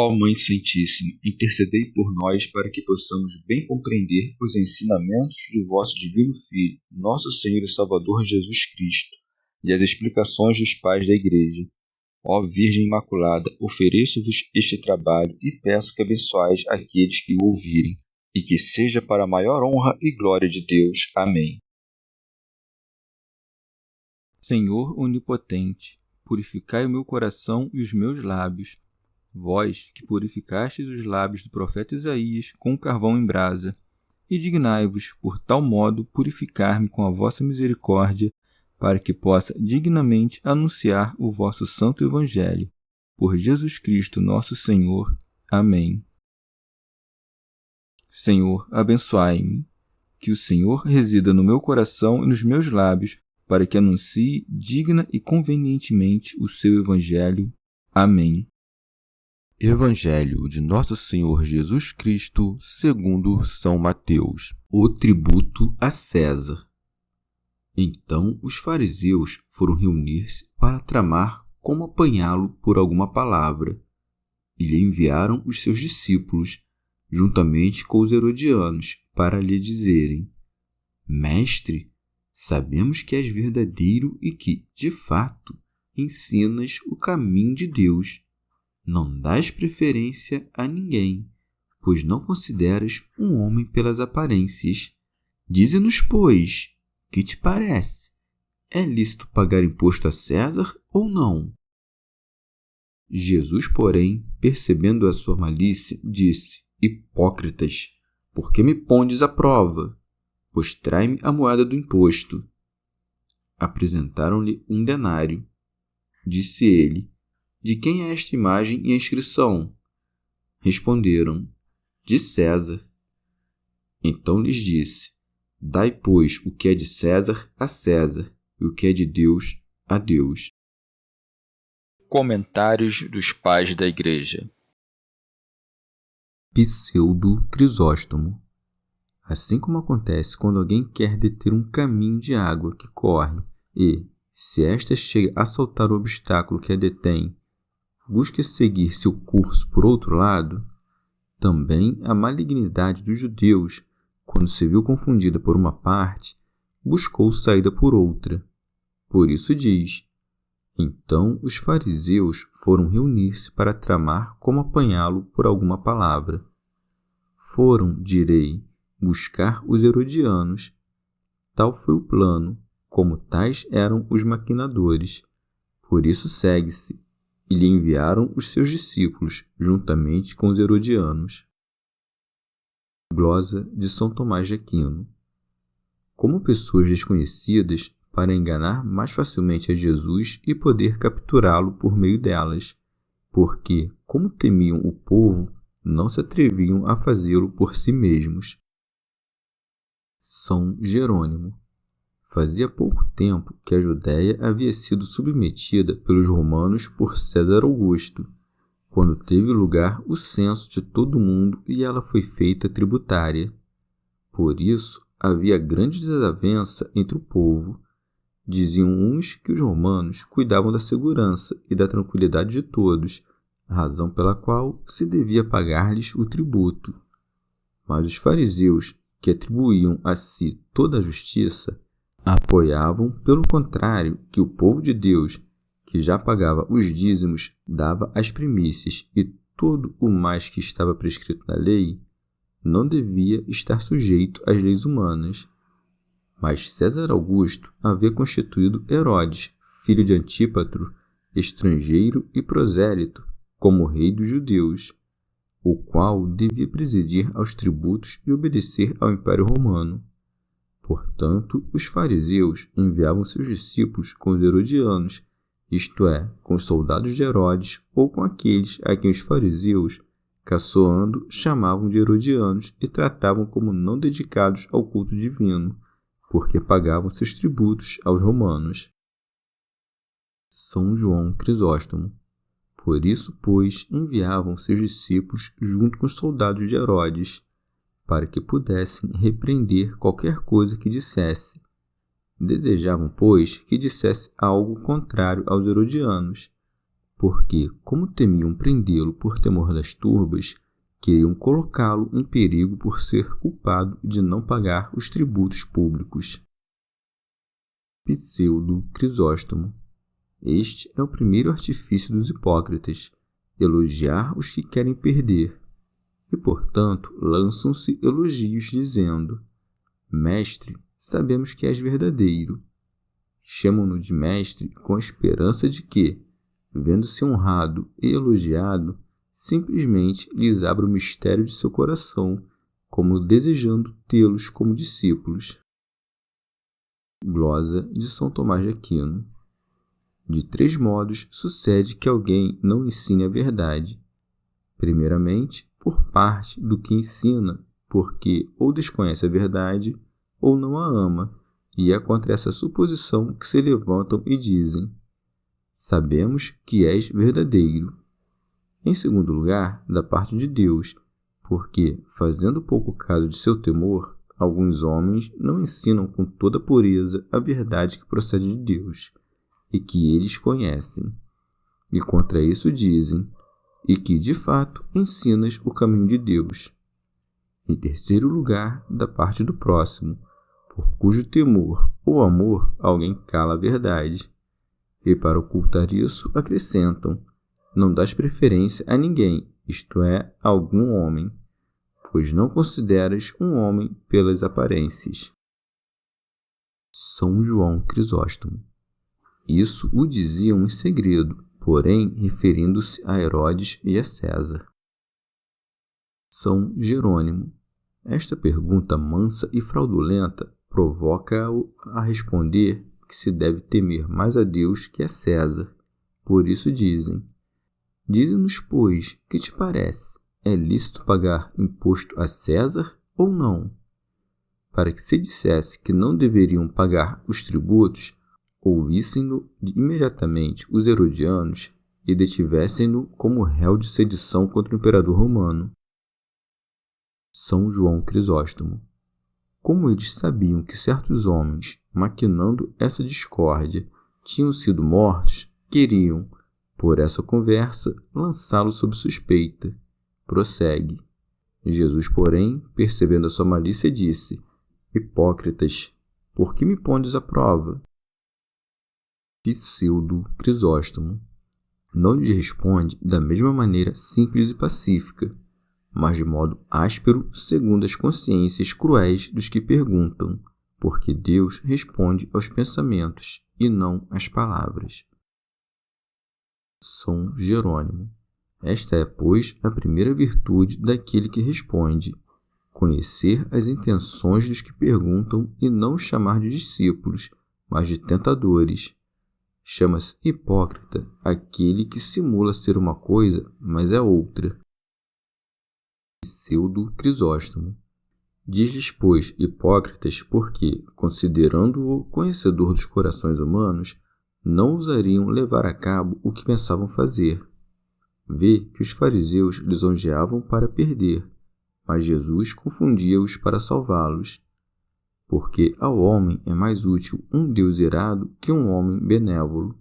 Ó Mãe Santíssima, intercedei por nós para que possamos bem compreender os ensinamentos de vosso Divino Filho, nosso Senhor e Salvador Jesus Cristo, e as explicações dos pais da Igreja. Ó Virgem Imaculada, ofereço-vos este trabalho e peço que abençoais aqueles que o ouvirem, e que seja para a maior honra e glória de Deus. Amém. Senhor onipotente, purificai o meu coração e os meus lábios. Vós, que purificastes os lábios do profeta Isaías com carvão em brasa, e dignai-vos, por tal modo, purificar-me com a vossa misericórdia, para que possa dignamente anunciar o vosso santo Evangelho. Por Jesus Cristo nosso Senhor. Amém. Senhor, abençoai-me. Que o Senhor resida no meu coração e nos meus lábios, para que anuncie digna e convenientemente o seu Evangelho. Amém. Evangelho de Nosso Senhor Jesus Cristo, segundo São Mateus. O tributo a César. Então os fariseus foram reunir-se para tramar como apanhá-lo por alguma palavra, e lhe enviaram os seus discípulos, juntamente com os herodianos, para lhe dizerem: Mestre, sabemos que és verdadeiro e que, de fato, ensinas o caminho de Deus. Não dás preferência a ninguém, pois não consideras um homem pelas aparências. Dize-nos, pois, que te parece? É lícito pagar imposto a César ou não? Jesus, porém, percebendo a sua malícia, disse: Hipócritas, por que me pondes à prova? Pois trai-me a moeda do imposto. Apresentaram-lhe um denário. Disse ele: De quem é esta imagem e a inscrição? Responderam: De César. Então lhes disse: Dai, pois, o que é de César a César, e o que é de Deus a Deus. Comentários dos Pais da Igreja. Pseudo Crisóstomo. Assim como acontece quando alguém quer deter um caminho de água que corre e, se esta chega a saltar o obstáculo que a detém, busca seguir seu curso por outro lado, também a malignidade dos judeus, quando se viu confundida por uma parte, buscou saída por outra. Por isso diz: Então os fariseus foram reunir-se para tramar como apanhá-lo por alguma palavra. Foram, direi, buscar os herodianos. Tal foi o plano, como tais eram os maquinadores. Por isso segue-se, e lhe enviaram os seus discípulos, juntamente com os herodianos. Glosa de São Tomás de Aquino. Como pessoas desconhecidas, para enganar mais facilmente a Jesus e poder capturá-lo por meio delas, porque, como temiam o povo, não se atreviam a fazê-lo por si mesmos. São Jerônimo. Fazia pouco tempo que a Judéia havia sido submetida pelos romanos por César Augusto, quando teve lugar o censo de todo o mundo e ela foi feita tributária. Por isso, havia grande desavença entre o povo. Diziam uns que os romanos cuidavam da segurança e da tranquilidade de todos, razão pela qual se devia pagar-lhes o tributo. Mas os fariseus, que atribuíam a si toda a justiça, apoiavam, pelo contrário, que o povo de Deus, que já pagava os dízimos, dava as primícias e todo o mais que estava prescrito na lei, não devia estar sujeito às leis humanas. Mas César Augusto havia constituído Herodes, filho de Antípatro, estrangeiro e prosélito, como rei dos judeus, o qual devia presidir aos tributos e obedecer ao Império Romano. Portanto, os fariseus enviavam seus discípulos com os herodianos, isto é, com os soldados de Herodes ou com aqueles a quem os fariseus, caçoando, chamavam de herodianos e tratavam como não dedicados ao culto divino, porque pagavam seus tributos aos romanos. São João Crisóstomo. Por isso, pois, enviavam seus discípulos junto com os soldados de Herodes, para que pudessem repreender qualquer coisa que dissesse. Desejavam, pois, que dissesse algo contrário aos herodianos, porque, como temiam prendê-lo por temor das turbas, queriam colocá-lo em perigo por ser culpado de não pagar os tributos públicos. Pseudo Crisóstomo. Este é o primeiro artifício dos hipócritas, elogiar os que querem perder, e, portanto, lançam-se elogios dizendo: Mestre, sabemos que és verdadeiro. Chamam-no de mestre com a esperança de que, vendo-se honrado e elogiado, simplesmente lhes abra o mistério de seu coração, como desejando tê-los como discípulos. Glosa de São Tomás de Aquino. De 3 modos sucede que alguém não ensine a verdade. Primeiramente, por parte do que ensina, porque ou desconhece a verdade, ou não a ama, e é contra essa suposição que se levantam e dizem: Sabemos que és verdadeiro. Em segundo lugar, da parte de Deus, porque, fazendo pouco caso de seu temor, alguns homens não ensinam com toda pureza a verdade que procede de Deus, e que eles conhecem. E contra isso dizem: e que, de fato, ensinas o caminho de Deus. Em terceiro lugar, da parte do próximo, por cujo temor ou amor alguém cala a verdade. E para ocultar isso, acrescentam: não dás preferência a ninguém, isto é, a algum homem, pois não consideras um homem pelas aparências. São João Crisóstomo. Isso o diziam em segredo, porém referindo-se a Herodes e a César. São Jerônimo. Esta pergunta mansa e fraudulenta provoca-o a responder que se deve temer mais a Deus que a César. Por isso dizem: Dize-nos, pois, que te parece? É lícito pagar imposto a César ou não? Para que se dissesse que não deveriam pagar os tributos, ouvissem-no imediatamente os herodianos e detivessem-no como réu de sedição contra o imperador romano. São João Crisóstomo. Como eles sabiam que certos homens, maquinando essa discórdia, tinham sido mortos, queriam, por essa conversa, lançá-lo sob suspeita. Prossegue. Jesus, porém, percebendo a sua malícia, disse: Hipócritas, por que me pondes à prova? Pseudo Crisóstomo. Não lhes responde da mesma maneira simples e pacífica, mas de modo áspero, segundo as consciências cruéis dos que perguntam, porque Deus responde aos pensamentos e não às palavras. São Jerônimo. Esta é, pois, a primeira virtude daquele que responde: conhecer as intenções dos que perguntam e não os chamar de discípulos, mas de tentadores. Chama-se hipócrita aquele que simula ser uma coisa, mas é outra. Pseudo Crisóstomo. Diz-lhes, pois, hipócritas, porque, considerando-o conhecedor dos corações humanos, não ousariam levar a cabo o que pensavam fazer. Vê que os fariseus lisonjeavam para perder, mas Jesus confundia-os para salvá-los. Porque ao homem é mais útil um Deus irado que um homem benévolo.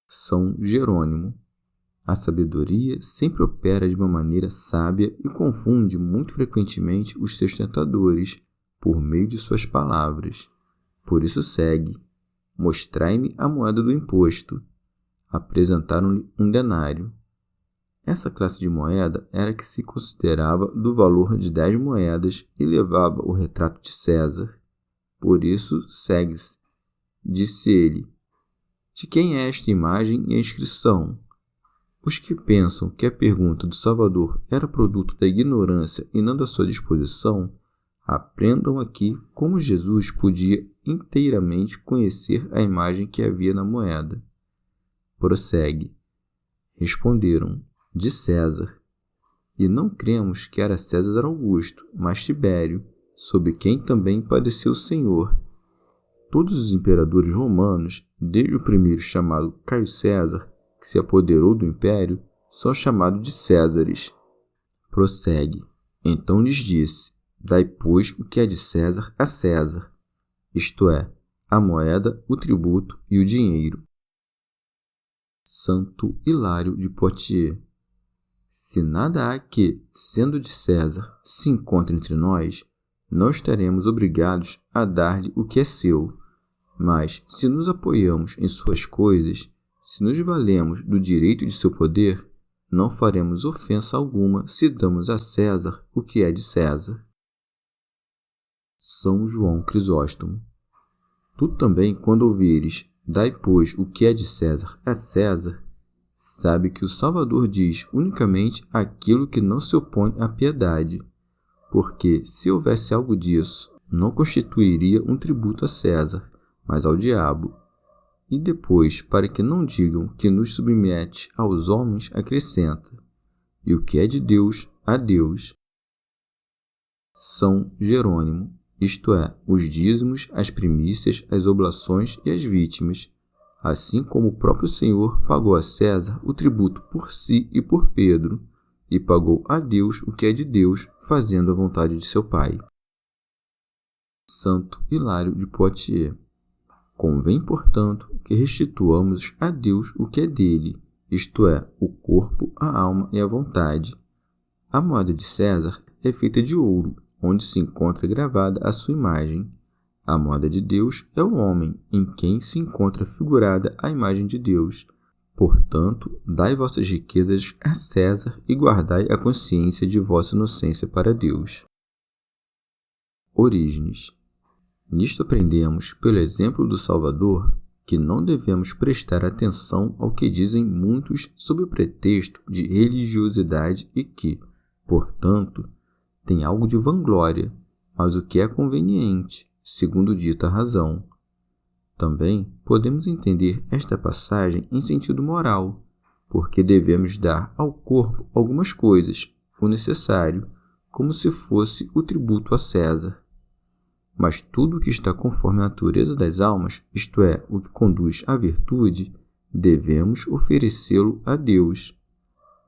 São Jerônimo. A sabedoria sempre opera de uma maneira sábia e confunde muito frequentemente os seus tentadores por meio de suas palavras. Por isso segue: mostrai-me a moeda do imposto. Apresentaram-lhe um denário. Essa classe de moeda era que se considerava do valor de 10 moedas e levava o retrato de César. Por isso segue-se. Disse ele: de quem é esta imagem e a inscrição? Os que pensam que a pergunta do Salvador era produto da ignorância e não da sua disposição, aprendam aqui como Jesus podia inteiramente conhecer a imagem que havia na moeda. Prossegue. Responderam: de César. E não cremos que era César Augusto, mas Tibério, sob quem também padeceu o Senhor. Todos os imperadores romanos, desde o primeiro chamado Caio César, que se apoderou do império, são chamados de Césares. Prossegue. Então lhes disse: dai, pois, o que é de César a César, isto é, a moeda, o tributo e o dinheiro. Santo Hilário de Poitiers. Se nada há que, sendo de César, se encontre entre nós, não estaremos obrigados a dar-lhe o que é seu. Mas, se nos apoiamos em suas coisas, se nos valemos do direito de seu poder, não faremos ofensa alguma se damos a César o que é de César. São João Crisóstomo. Tu também, quando ouvires, dai, pois, o que é de César a César, sabe que o Salvador diz unicamente aquilo que não se opõe à piedade, porque, se houvesse algo disso, não constituiria um tributo a César, mas ao diabo. E depois, para que não digam que nos submete aos homens, acrescenta: e o que é de Deus, a Deus. São Jerônimo, isto é, os dízimos, as primícias, as oblações e as vítimas, assim como o próprio Senhor pagou a César o tributo por si e por Pedro, e pagou a Deus o que é de Deus, fazendo a vontade de seu Pai. Santo Hilário de Poitiers. Convém, portanto, que restituamos a Deus o que é dele, isto é, o corpo, a alma e a vontade. A moeda de César é feita de ouro, onde se encontra gravada a sua imagem. A moeda de Deus é o homem, em quem se encontra figurada a imagem de Deus. Portanto, dai vossas riquezas a César e guardai a consciência de vossa inocência para Deus. Orígenes. Nisto aprendemos, pelo exemplo do Salvador, que não devemos prestar atenção ao que dizem muitos sob o pretexto de religiosidade e que, portanto, tem algo de vanglória, mas o que é conveniente, segundo dita razão. Também podemos entender esta passagem em sentido moral, porque devemos dar ao corpo algumas coisas, o necessário, como se fosse o tributo a César. Mas tudo o que está conforme a natureza das almas, isto é, o que conduz à virtude, devemos oferecê-lo a Deus.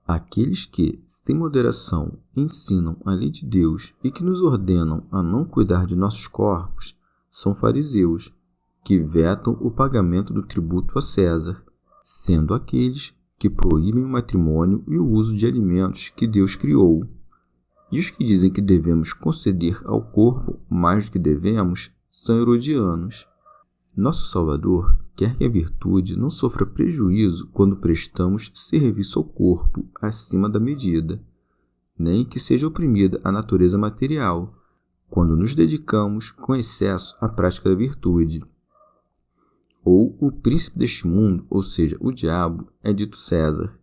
Aqueles que, sem moderação, ensinam a lei de Deus e que nos ordenam a não cuidar de nossos corpos, são fariseus, que vetam o pagamento do tributo a César, sendo aqueles que proíbem o matrimônio e o uso de alimentos que Deus criou. E os que dizem que devemos conceder ao corpo mais do que devemos são herodianos. Nosso Salvador quer que a virtude não sofra prejuízo quando prestamos serviço ao corpo acima da medida, nem que seja oprimida a natureza material, quando nos dedicamos com excesso à prática da virtude. Ou o príncipe deste mundo, ou seja, o diabo, é dito César.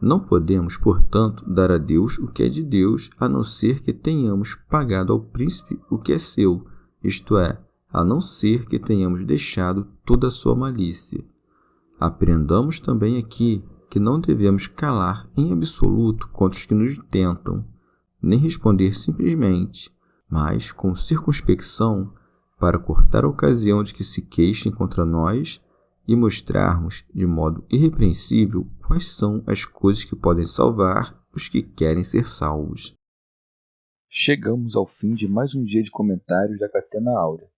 Não podemos, portanto, dar a Deus o que é de Deus, a não ser que tenhamos pagado ao príncipe o que é seu, isto é, a não ser que tenhamos deixado toda a sua malícia. Aprendamos também aqui que não devemos calar em absoluto contra os que nos tentam, nem responder simplesmente, mas com circunspecção, para cortar a ocasião de que se queixem contra nós e mostrarmos, de modo irrepreensível, quais são as coisas que podem salvar os que querem ser salvos. Chegamos ao fim de mais um dia de comentários da Catena Áurea.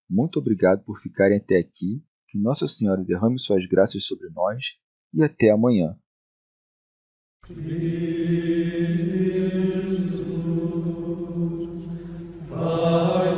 Muito obrigado por ficarem até aqui, que Nossa Senhora derrame suas graças sobre nós e até amanhã. Vai,